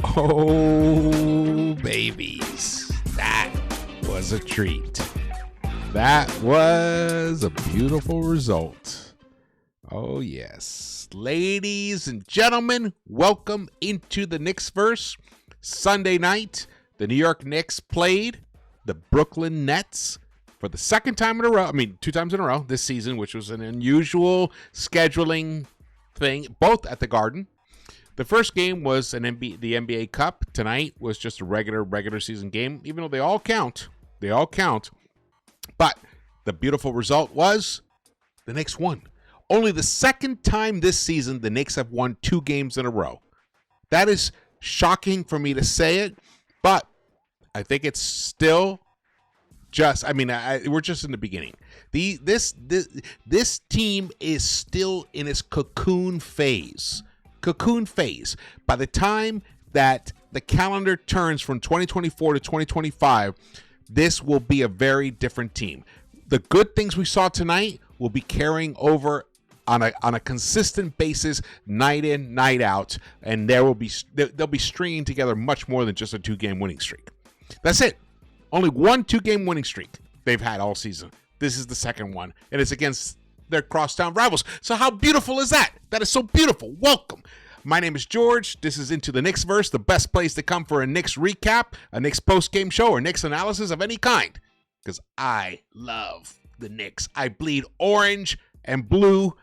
Oh, babies. That was a treat. That was a beautiful result. Oh, yes. Ladies and gentlemen, welcome into the Knicks-Verse. Sunday night, the New York Knicks played the Brooklyn Nets for the second time in a row. I mean, 2 times in a row this season, which was an unusual scheduling thing, both at the Garden. The first game was the NBA Cup. Tonight was just a regular season game, even though they all count. They all count. But the beautiful result was the Knicks won. Only the second time this season the Knicks have won 2 games in a row. That is shocking for me to say it, but I think it's still just, we're just in the beginning. This team is still in its cocoon phase. By the time that the calendar turns from 2024 to 2025, this will be a very different team. The good things we saw tonight will be carrying over on a consistent basis, night in, night out, and they'll be stringing together much more than just a 2-game winning streak. That's it. Only 1 2-game winning streak they've had all season. This is the second one, and it's against their crosstown rivals. So how beautiful is that? That is so beautiful. Welcome. My name is George. This is Into the Knicks-Verse, the best place to come for a Knicks recap, a Knicks postgame show, or Knicks analysis of any kind. Because I love the Knicks. I bleed orange and blue.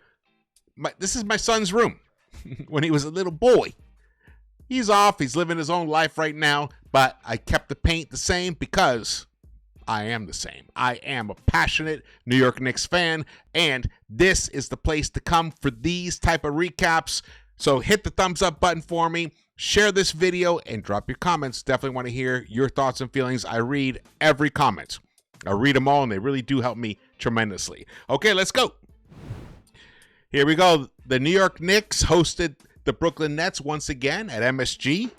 This is my son's room when he was a little boy. He's off. He's living his own life right now. But I kept the paint the same because I am the same. I am a passionate New York Knicks fan, and this is the place to come for these type of recaps. So hit the thumbs up button for me, share this video, and drop your comments. Definitely want to hear your thoughts and feelings. I read every comment. I read them all, and they really do help me tremendously. Okay, let's go. Here we go. The New York Knicks hosted the Brooklyn Nets once again at MSG.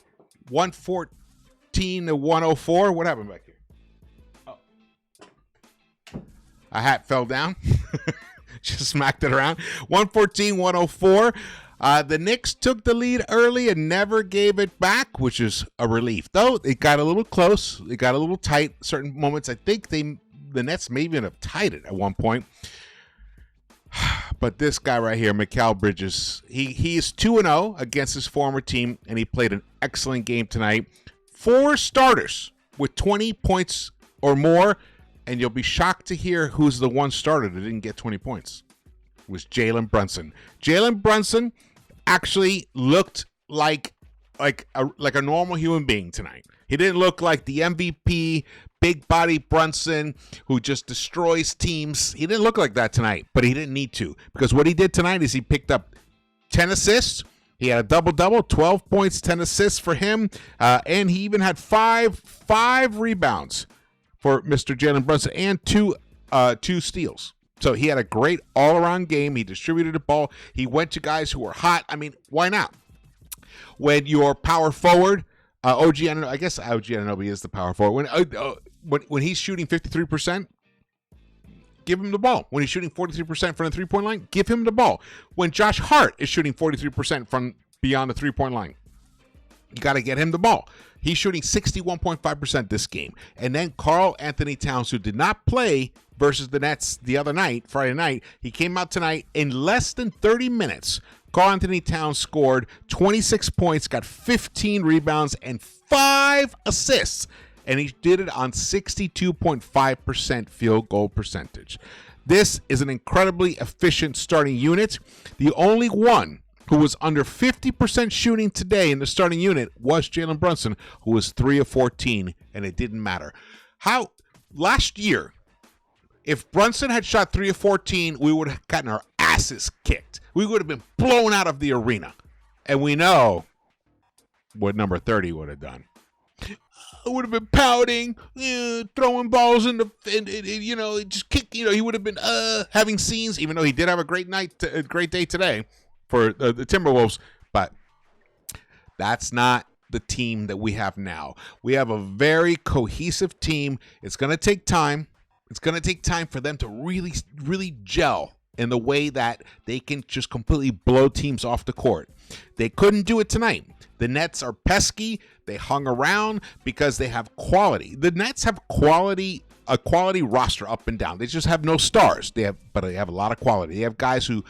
114 to 104. What happened back here? A hat fell down. Just smacked it around. 114-104. The Knicks took the lead early and never gave it back, which is a relief. Though it got a little close. It got a little tight. Certain moments, I think the Nets may even have tied it at one point. But this guy right here, Mikal Bridges, he is 2-0 against his former team, and he played an excellent game tonight. 4 starters with 20 points or more. And you'll be shocked to hear who's the one starter that didn't get 20 points. It was Jalen Brunson. Jalen Brunson actually looked like a normal human being tonight. He didn't look like the MVP, big body Brunson who just destroys teams. He didn't look like that tonight, but he didn't need to, because what he did tonight is he picked up 10 assists. He had a double-double, 12 points, 10 assists for him, and he even had five rebounds for Mr. Jalen Brunson, and two steals. So he had a great all-around game. He distributed the ball. He went to guys who were hot. I mean, why not? When your power forward, OG Anunoby, I guess OG Anunoby is the power forward. When he's shooting 53%, give him the ball. When he's shooting 43% from the three-point line, give him the ball. When Josh Hart is shooting 43% from beyond the three-point line, you got to get him the ball. He's shooting 61.5% this game. And then Karl Anthony Towns, who did not play versus the Nets the other night, Friday night, he came out tonight in less than 30 minutes. Karl Anthony Towns scored 26 points, got 15 rebounds, and 5 assists. And he did it on 62.5% field goal percentage. This is an incredibly efficient starting unit. The only one who was under 50% shooting today in the starting unit was Jalen Brunson, who was 3 of 14, and it didn't matter. Last year, if Brunson had shot 3 of 14, we would have gotten our asses kicked. We would have been blown out of the arena. And we know what number 30 would have done. It would have been pouting, throwing balls in the, just kick. He would have been having scenes, even though he did have a great day today for the Timberwolves, but that's not the team that we have now. We have a very cohesive team. It's going to take time. It's going to take time for them to really, really gel in the way that they can just completely blow teams off the court. They couldn't do it tonight. The Nets are pesky. They hung around because they have quality. The Nets have a quality roster up and down. They just have no stars. But they have a lot of quality. They have guys who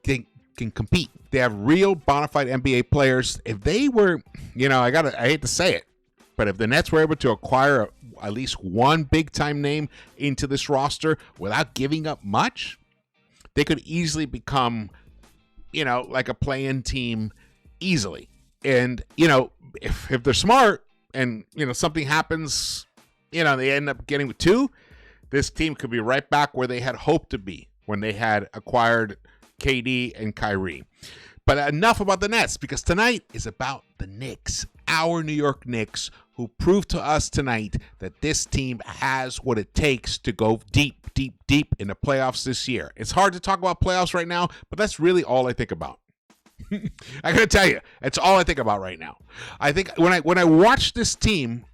can compete. They have real bona fide NBA players. If they were, I hate to say it, but if the Nets were able to acquire at least one big time name into this roster without giving up much, they could easily become, like a play-in team easily. And, if they're smart and, something happens, they end up getting with two, this team could be right back where they had hoped to be when they had acquired KD and Kyrie. But enough about the Nets, because tonight is about the Knicks, our New York Knicks, who proved to us tonight that this team has what it takes to go deep, deep, deep in the playoffs this year. It's hard to talk about playoffs right now, but that's really all I think about. I gotta tell you, it's all I think about right now. I think when I watch this team,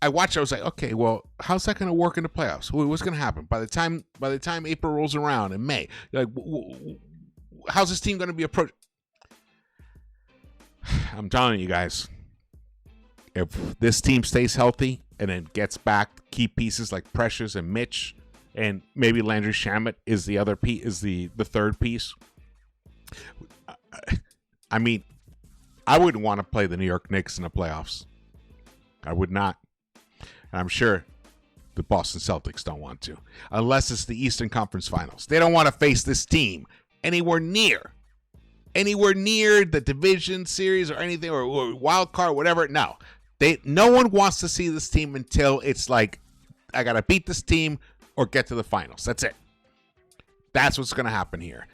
I was like, okay, well, how's that going to work in the playoffs? What's going to happen by the time April rolls around in May? Like, how's this team going to be approached? I'm telling you guys, if this team stays healthy and then gets back key pieces like Precious and Mitch, and maybe Landry Shamet is the other piece, is the third piece. I mean, I wouldn't want to play the New York Knicks in the playoffs. I would not. And I'm sure the Boston Celtics don't want to, unless it's the Eastern Conference Finals. They don't want to face this team anywhere near the division series or anything, or wild card, whatever. No, no one wants to see this team until it's like, I got to beat this team or get to the finals. That's it. That's what's going to happen here.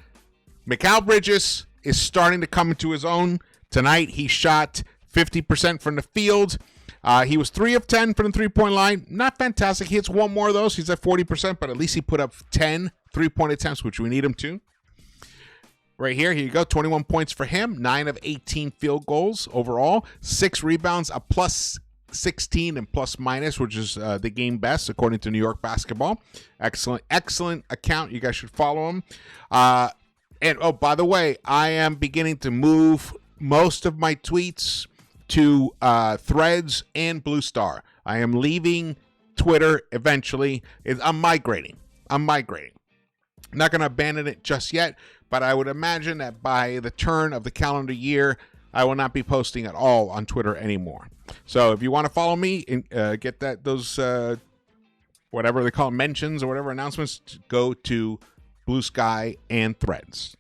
Mikal Bridges is starting to come into his own. Tonight, he shot 50% from the field. He was 3 of 10 from the three-point line. Not fantastic. He hits one more of those. He's at 40%, but at least he put up 10 three-point attempts, which we need him to. Right here you go. 21 points for him. 9 of 18 field goals overall. 6 rebounds, a plus 16 and plus minus, which is the game best, according to New York Basketball. Excellent account. You guys should follow him. And, oh, by the way, I am beginning to move most of my tweets to Threads and Blue Star. I am leaving Twitter eventually. I'm migrating. I'm not going to abandon it just yet, but I would imagine that by the turn of the calendar year, I will not be posting at all on Twitter anymore. So if you want to follow me and get those whatever they call mentions or whatever announcements, go to Blue Sky and Threads.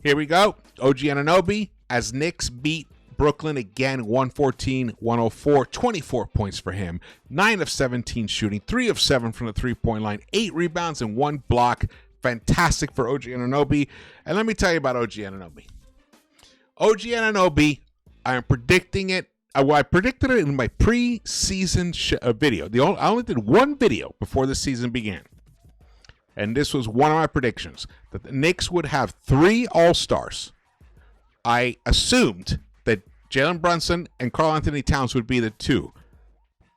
Here we go. OG Anunoby as Knicks beat Brooklyn again, 114-104, 24 points for him, 9 of 17 shooting, 3 of 7 from the three-point line, 8 rebounds and 1 block. Fantastic for OG Anunoby. And let me tell you about OG Anunoby. OG Anunoby, I am predicting it. I predicted it in my preseason video. I only did one video before the season began. And this was one of my predictions, that the Knicks would have 3 All-Stars. I assumed that Jalen Brunson and Karl Anthony Towns would be the 2.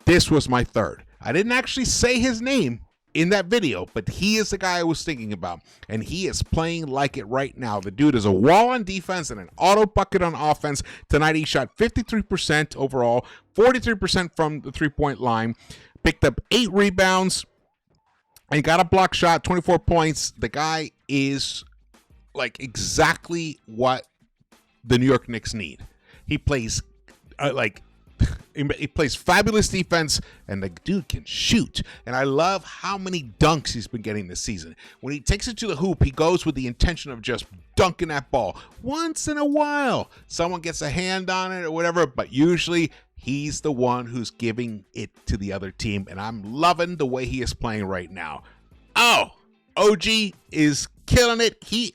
This was my 3rd. I didn't actually say his name in that video, but he is the guy I was thinking about, and he is playing like it right now. The dude is a wall on defense and an auto bucket on offense. Tonight he shot 53% overall, 43% from the three-point line, picked up 8 rebounds, and got a block shot, 24 points. The guy is like exactly what the New York Knicks need. He plays he plays fabulous defense, and the dude can shoot. And I love how many dunks he's been getting this season. When he takes it to the hoop, he goes with the intention of just dunking that ball. Once in a while, someone gets a hand on it or whatever, but usually he's the one who's giving it to the other team, and I'm loving the way he is playing right now. Oh, OG is killing it. He's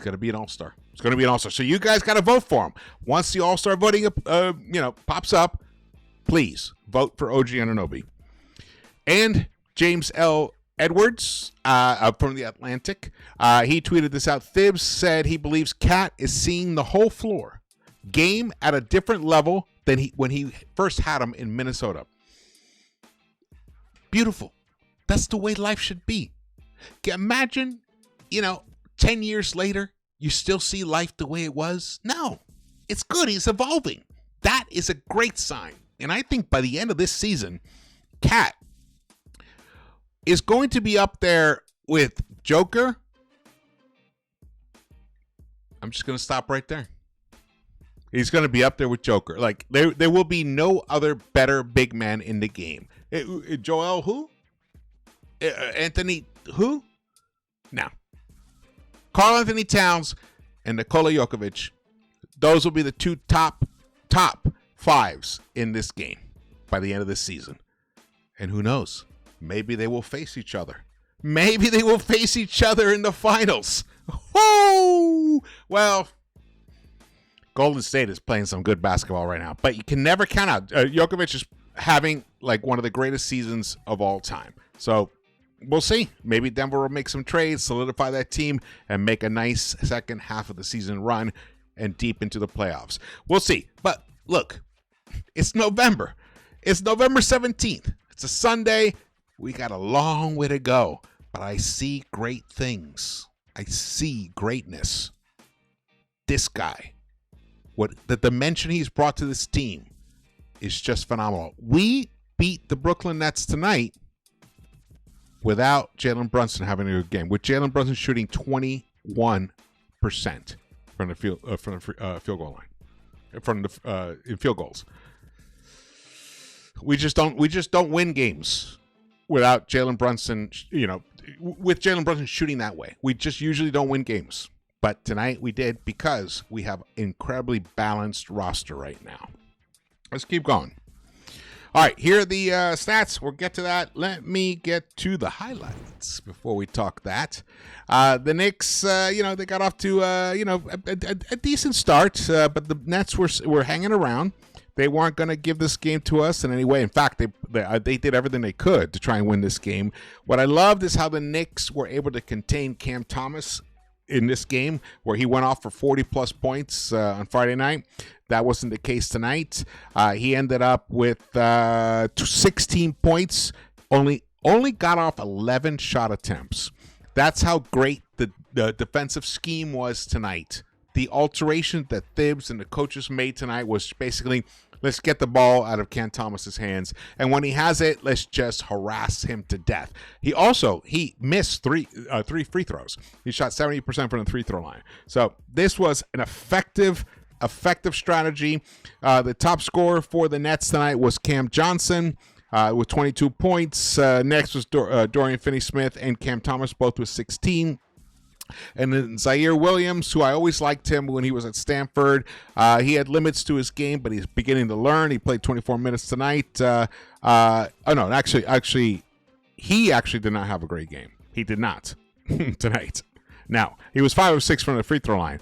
going to be an all-star. It's going to be an all-star. So you guys got to vote for him. Once the all-star voting pops up, please vote for OG Anunoby. And James L. Edwards from The Atlantic, he tweeted this out. Thibs said he believes Cat is seeing the whole floor. Game at a different level than when he first had him in Minnesota. Beautiful. That's the way life should be. Imagine 10 years later, you still see life the way it was? No, it's good. He's evolving. That is a great sign. And I think by the end of this season, Cat is going to be up there with Joker. I'm just going to stop right there. He's going to be up there with Joker. Like, there will be no other better big man in the game. Joel who? Anthony who? No. Karl Anthony Towns and Nikola Jokic. Those will be the two top fives in this game by the end of this season. And who knows? Maybe they will face each other. Maybe they will face each other in the finals. Oh! Well, Golden State is playing some good basketball right now, but you can never count out. Jokic is having like one of the greatest seasons of all time. So we'll see. Maybe Denver will make some trades, solidify that team, and make a nice second half of the season run and deep into the playoffs. We'll see. But look, it's November. It's November 17th. It's a Sunday. We got a long way to go, but I see great things. I see greatness. This guy, what the dimension he's brought to this team is just phenomenal. We beat the Brooklyn Nets tonight without Jalen Brunson having a good game, with Jalen Brunson shooting 21% from the field goal line, in field goals. We just don't win games without Jalen Brunson. With Jalen Brunson shooting that way, we just usually don't win games. But tonight we did because we have incredibly balanced roster right now. Let's keep going. All right, here are the stats. We'll get to that. Let me get to the highlights before we talk that. The Knicks, they got off to a decent start, but the Nets were hanging around. They weren't going to give this game to us in any way. In fact, they did everything they could to try and win this game. What I loved is how the Knicks were able to contain Cam Thomas in this game, where he went off for 40-plus points on Friday night. That wasn't the case tonight. He ended up with 16 points, only got off 11 shot attempts. That's how great the defensive scheme was tonight. The alteration that Thibs and the coaches made tonight was basically, let's get the ball out of Cam Thomas's hands, and when he has it, let's just harass him to death. He missed three free throws. He shot 70% from the free throw line. So this was an effective strategy. The top scorer for the Nets tonight was Cam Johnson with 22 points. Next was Dorian Finney-Smith and Cam Thomas, both with 16. And then Zaire Williams, who I always liked him when he was at Stanford. He had limits to his game, but he's beginning to learn. He played 24 minutes tonight. Actually, he actually did not have a great game. He did not tonight. Now, he was 5 of 6 from the free throw line.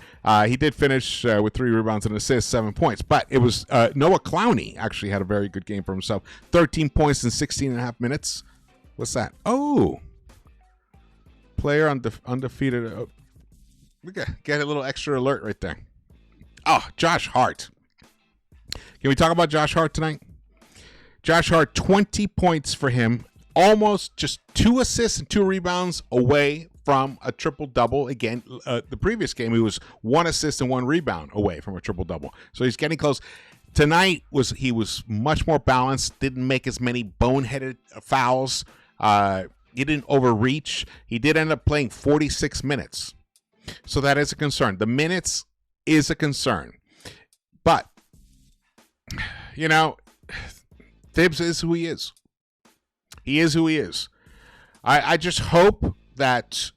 He did finish with 3 rebounds and assists, 7 points. But it was Noah Clowney actually had a very good game for himself. 13 points in 16 and a half minutes. What's that? Oh. Player undefeated. Get a little extra alert right there. Oh, Josh Hart. Can we talk about Josh Hart tonight? Josh Hart, 20 points for him. Almost just 2 assists and 2 rebounds away from a triple-double. Again, the previous game, he was 1 assist and 1 rebound away from a triple-double. So he's getting close. Tonight, he was much more balanced, didn't make as many boneheaded fouls. He didn't overreach. He did end up playing 46 minutes. So that is a concern. The minutes is a concern. But, Thibs is who he is. He is who he is. I just hope that,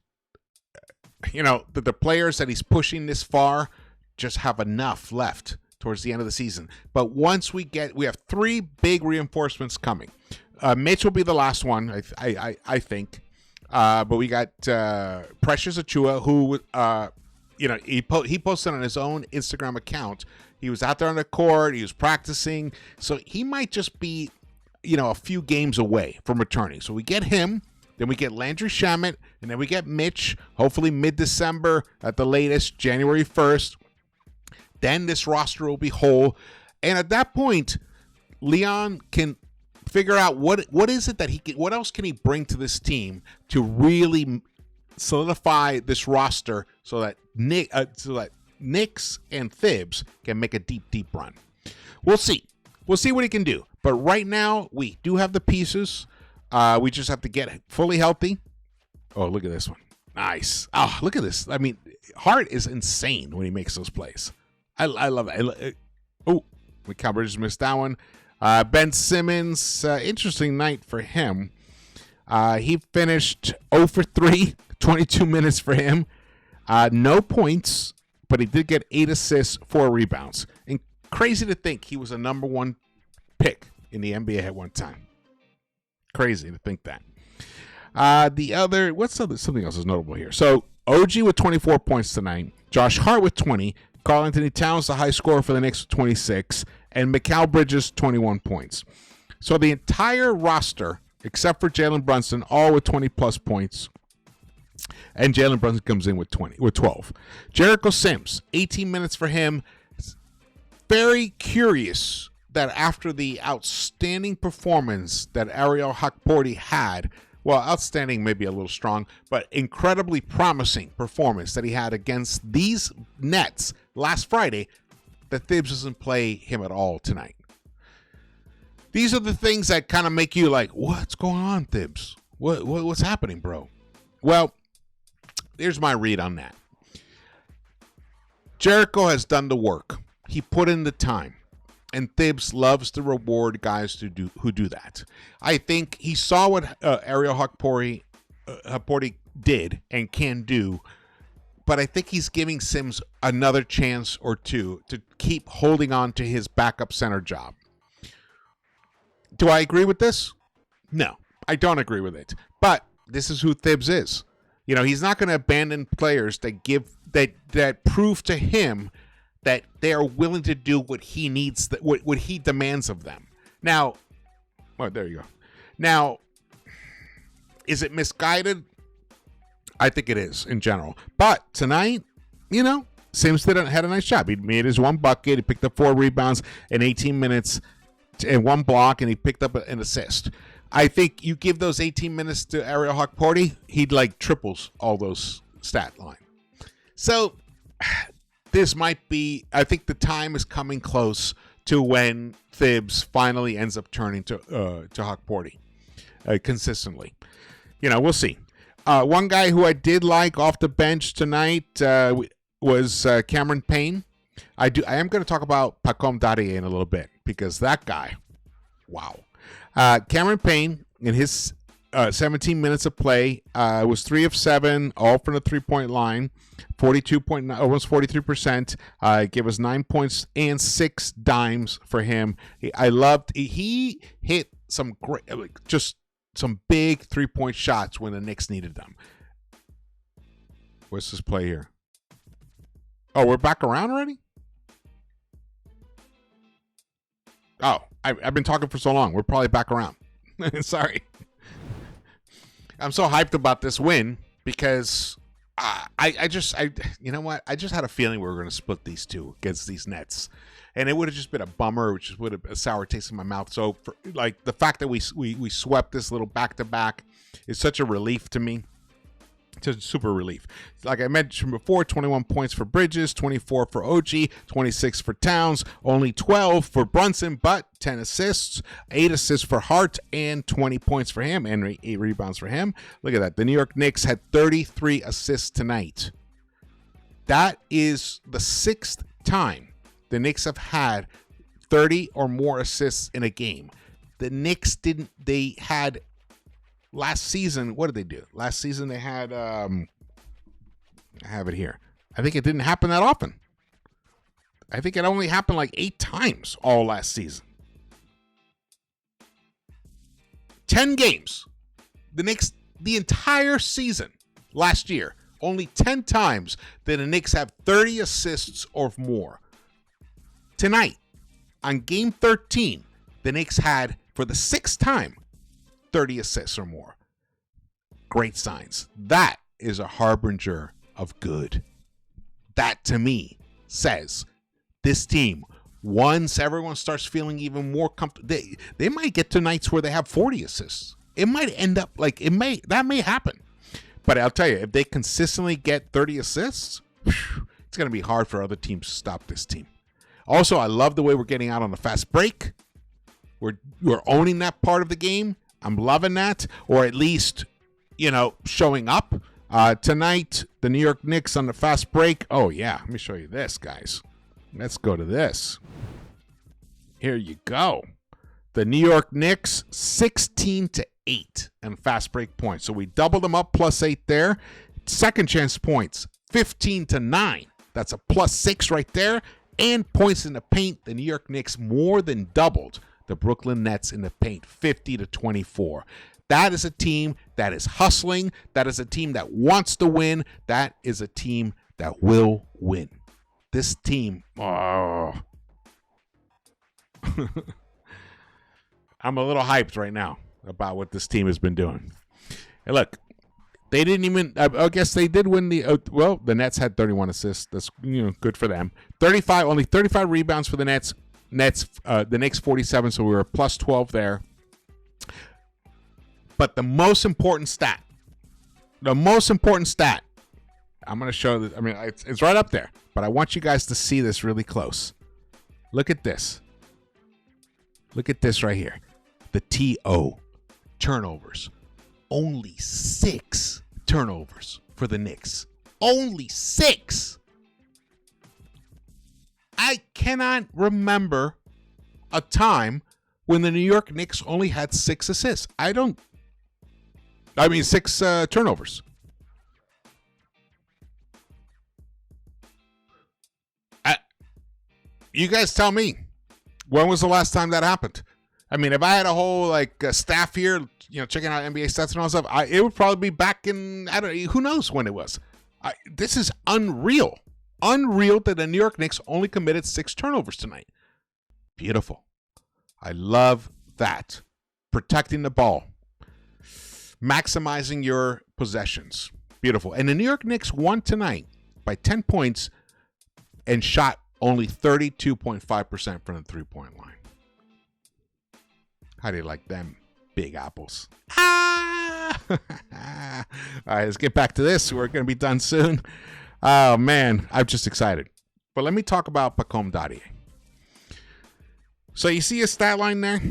that the players that he's pushing this far just have enough left towards the end of the season. But once we have 3 big reinforcements coming. Mitch will be the last one, I think. But we got Precious Achua, who, he posted on his own Instagram account. He was out there on the court. He was practicing. So he might just be, a few games away from returning. So we get him. Then we get Landry Shamet. And then we get Mitch, hopefully mid-December at the latest, January 1st. Then this roster will be whole. And at that point, Leon can figure out what is it that what else can he bring to this team to really solidify this roster so that Knicks and Thibs can make a deep run. We'll see. We'll see what he can do. But right now, we do have the pieces. We just have to get fully healthy. Oh, look at this one. Nice. Oh, look at this. I mean, Hart is insane when he makes those plays. I love it. Mikal Bridges missed that one. Ben Simmons, interesting night for him. He finished 0 for 3, 22 minutes for him. No points, but he did get 8 assists, 4 rebounds. And crazy to think he was a number 1 pick in the NBA at one time. Crazy to think that. Something else is notable here. So OG with 24 points tonight. Josh Hart with 20. Karl Anthony Towns, the high scorer for the Knicks, with 26. And Mikal Bridges, 21 points. So the entire roster, except for Jalen Brunson, all with 20-plus points. And Jalen Brunson comes in with 12. Jericho Sims, 18 minutes for him. Very curious that after the outstanding performance that Ariel Hakporti had, well, outstanding maybe a little strong, but incredibly promising performance that he had against these Nets last Friday, that Thibs doesn't play him at all tonight. These are the things that kind of make you like, what's going on, Thibs? What's happening, bro? Well, here's my read on that. Jericho has done the work. He put in the time. And Thibs loves to reward guys who do that. I think he saw what Ariel Hakporti did and can do, but I think he's giving Sims another chance or two to keep holding on to his backup center job. Do I agree with this? No, I don't agree with it. But this is who Thibs is. You know, he's not going to abandon players that prove to him that they are willing to do what he needs, what he demands of them. Now, there you go. Now, is it misguided? I think it is in general. But tonight, Sims had a nice job. He made his 1 bucket. He picked up 4 rebounds in 18 minutes and 1 block, and he picked up an assist. I think you give those 18 minutes to Ariel Hakporti, he'd triples all those stat line. So this might be, I think the time is coming close to when Thibs finally ends up turning to Hakporti consistently. We'll see. One guy who I did like off the bench tonight was Cameron Payne. I am going to talk about Pacom Darie in a little bit because that guy, wow. Cameron Payne, in his 17 minutes of play, was 3 of 7, all from the 3-point line. 42.9, almost 43%. Gave us 9 points and 6 dimes for him. He hit some great, just some big 3-point shots when the Knicks needed them. What's this play here? Oh, we're back around already? Oh, I've been talking for so long. We're probably back around. Sorry. I'm so hyped about this win because I just you know what? I just had a feeling we were going to split these two against these Nets, and it would have just been a bummer, which would have a sour taste in my mouth. So, the fact that we swept this little back-to-back is such a relief to me. It's a super relief. Like I mentioned before, 21 points for Bridges, 24 for OG, 26 for Towns, only 12 for Brunson, but 10 assists, 8 assists for Hart, and 20 points for him, and 8 rebounds for him. Look at that. The New York Knicks had 33 assists tonight. That is the 6th time the Knicks have had 30 or more assists in a game. The Knicks had last season, what did they do? Last season they had, I have it here. I think it didn't happen that often. I think it only happened 8 times all last season. 10 games. The Knicks, the entire season last year, only 10 times did the Knicks have 30 assists or more. Tonight, on game 13, the Knicks had, for the 6th time, 30 assists or more. Great signs. That is a harbinger of good. That, to me, says this team, once everyone starts feeling even more comfortable, they might get to nights where they have 40 assists. It might end up that may happen. But I'll tell you, if they consistently get 30 assists, it's going to be hard for other teams to stop this team. Also, I love the way we're getting out on the fast break. We're owning that part of the game. I'm loving that, or at least, showing up. Tonight, the New York Knicks on the fast break. Oh, yeah. Let me show you this, guys. Let's go to this. Here you go. The New York Knicks, 16-8 and fast break points. So we doubled them up, +8 there. Second chance points, 15-9. That's a +6 right there. And points in the paint, the New York Knicks more than doubled the Brooklyn Nets in the paint, 50-24. That is a team that is hustling. That is a team that wants to win. That is a team that will win. This team, I'm a little hyped right now about what this team has been doing. And look, they didn't even, I guess they did win the Nets had 31 assists. That's, good for them. Only 35 rebounds for the Nets. The Knicks 47, so we were +12 there. But the most important stat, I'm going to show this. I mean, it's right up there, but I want you guys to see this really close. Look at this. Look at this right here. The TO, turnovers. Only 6 turnovers for the Knicks. Only 6. I cannot remember a time when the New York Knicks only had 6 assists. 6 turnovers. You guys tell me, when was the last time that happened? I mean, if I had a whole staff here, checking out NBA stats and all that stuff, it would probably be back in, who knows when it was. This is unreal. Unreal that the New York Knicks only committed 6 turnovers tonight. Beautiful. I love that. Protecting the ball. Maximizing your possessions. Beautiful. And the New York Knicks won tonight by 10 points and shot only 32.5% from the three-point line. How do you like them big apples? All right, let's get back to this. We're going to be done soon. Oh, man, I'm just excited. But let me talk about Pacome Dadier. So you see his stat line there?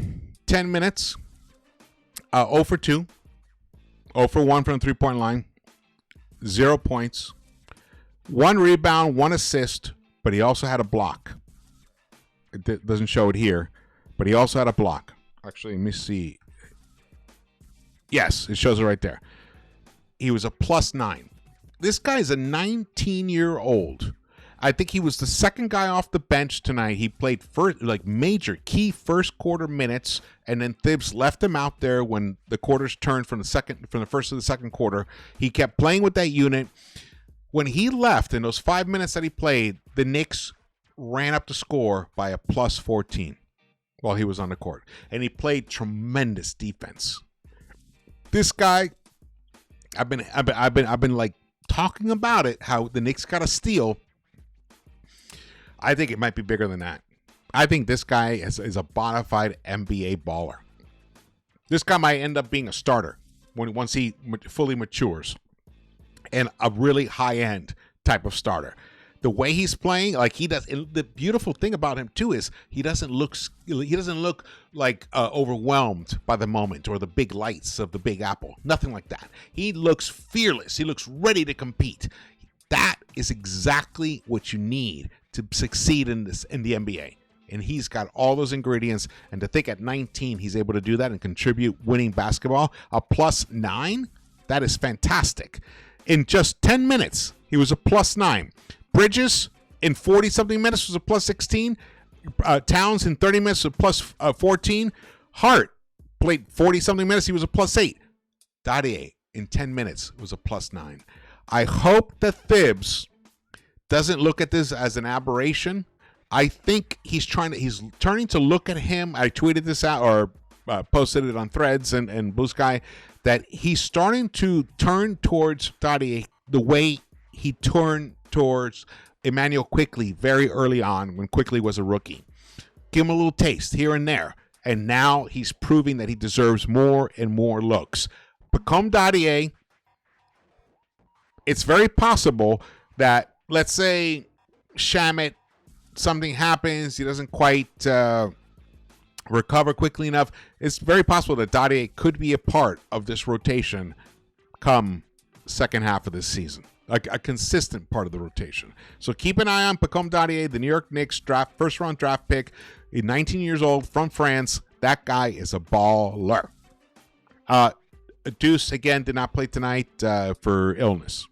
10 minutes. 0 for 2. 0 for 1 from the three-point line. 0 points. 1 rebound, 1 assist, but he also had a block. It doesn't show it here, but he also had a block. Actually, let me see. Yes, it shows it right there. He was a +9. This guy is a 19-year-old. I think he was the second guy off the bench tonight. He played major key first quarter minutes, and then Thibs left him out there when the quarters turned from the first to the second quarter. He kept playing with that unit. When he left in those 5 minutes that he played, the Knicks ran up the score by a +14 while he was on the court, and he played tremendous defense. This guy, I've been talking about it, how the Knicks got a steal. I think it might be bigger than that. I think this guy is a bona fide NBA baller. This guy might end up being a starter once he fully matures, and a really high-end type of starter. The way he's playing, he does. The beautiful thing about him too is he doesn't look like overwhelmed by the moment or the big lights of the Big Apple. Nothing like that. He looks fearless. He looks ready to compete. That is exactly what you need to succeed in the NBA. And he's got all those ingredients. And to think at 19 he's able to do that and contribute winning basketball, a +9, that is fantastic. In just 10 minutes, he was a +9. Bridges in 40-something minutes was a +16. Towns in 30 minutes was a +14. Hart played 40-something minutes. He was a +8. Dadier in 10 minutes was a +9. I hope that Thibs doesn't look at this as an aberration. I think he's turning to look at him. I tweeted this out or posted it on Threads and Blue Sky that he's starting to turn towards Dadier the way he turned towards Emmanuel Quickley very early on when Quickley was a rookie. Give him a little taste here and there. And now he's proving that he deserves more and more looks. Pacome Dadier it's very possible that, let's say, Shamet, something happens, he doesn't quite recover quickly enough. It's very possible that Dadier could be a part of this rotation come second half of this season. A consistent part of the rotation. So keep an eye on Pacome Dadier, the New York Knicks first round draft pick, 19 years old from France. That guy is a baller. Deuce, again, did not play tonight for illness.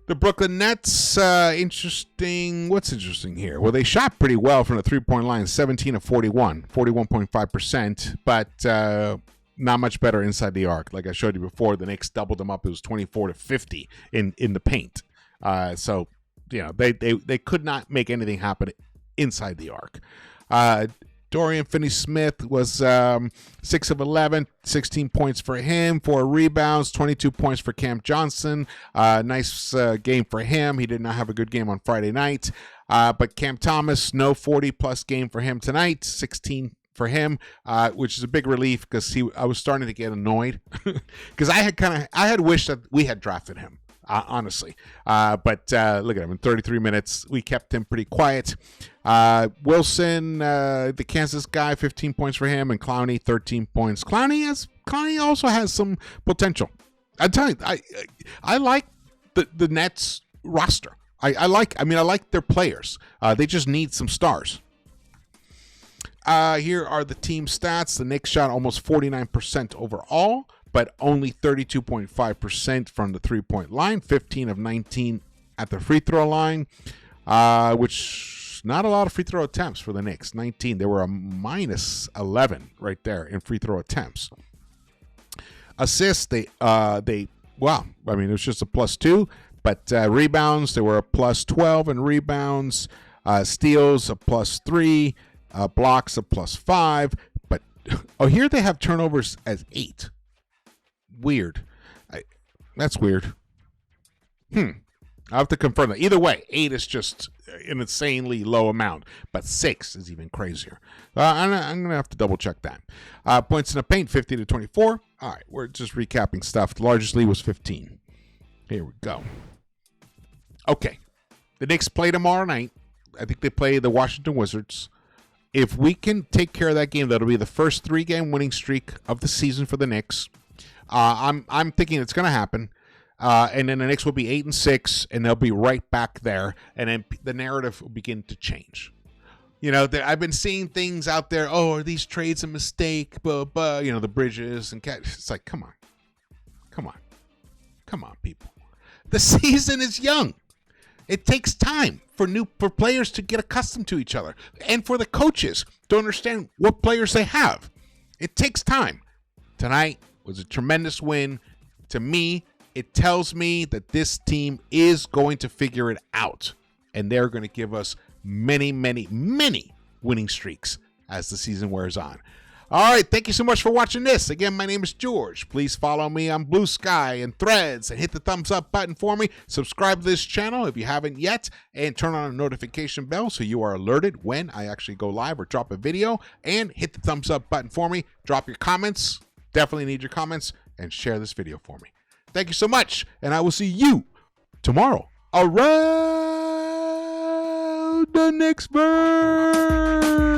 The Brooklyn Nets, interesting. What's interesting here? Well, they shot pretty well from the three-point line, 17 of 41, 41.5%, but not much better inside the arc. Like I showed you before, the Knicks doubled them up. It was 24 to 50 in the paint. So, you know, they could not make anything happen inside the arc. Dorian Finney-Smith was 6 of 11, 16 points for him, 4 rebounds, 22 points for Cam Johnson. Nice game for him. He did not have a good game on Friday night. But Cam Thomas, no 40-plus game for him tonight, 16 for him, which is a big relief because I was starting to get annoyed because I had wished that we had drafted him. Honestly. But look at him in 33 minutes. We kept him pretty quiet. Wilson, the Kansas guy, 15 points for him, and Clowney, 13 points. Clowney also has some potential. I tell you, I like the Nets roster. I like their players. They just need some stars. Here are the team stats. The Knicks shot almost 49% overall, but only 32.5% from the three-point line, 15 of 19 at the free throw line, which not a lot of free throw attempts for the Knicks. 19. They were a minus 11 right there in free throw attempts. Assists, it was just a +2, but rebounds, they were a +12 in rebounds. Steals, a +3. Blocks, a +5. But, here they have turnovers as 8. Weird. That's weird. I have to confirm that. Either way, 8 is just an insanely low amount, but 6 is even crazier. I'm going to have to double check that. Points in the paint, 50 to 24. All right, we're just recapping stuff. The largest lead was 15. Here we go. Okay. The Knicks play tomorrow night. I think they play the Washington Wizards. If we can take care of that game, that'll be the first 3-game winning streak of the season for the Knicks. I'm thinking it's going to happen, and then the Knicks will be 8-6, and they'll be right back there, and then the narrative will begin to change. You know, I've been seeing things out there. Oh, are these trades a mistake? You know, the Bridges and it's like, come on, people. The season is young. It takes time for players to get accustomed to each other, and for the coaches to understand what players they have. It takes time. Tonight was a tremendous win. To me, it tells me that this team is going to figure it out, and they're going to give us many, many, many winning streaks as the season wears on. All right, thank you so much for watching this. Again, my name is George. Please follow me on Blue Sky and Threads and hit the thumbs up button for me. Subscribe to this channel if you haven't yet, and turn on a notification bell so you are alerted when I actually go live or drop a video, and hit the thumbs up button for me. Drop your comments. Definitely need your comments, and share this video for me. Thank you so much, and I will see you tomorrow around the Knicks-Verse.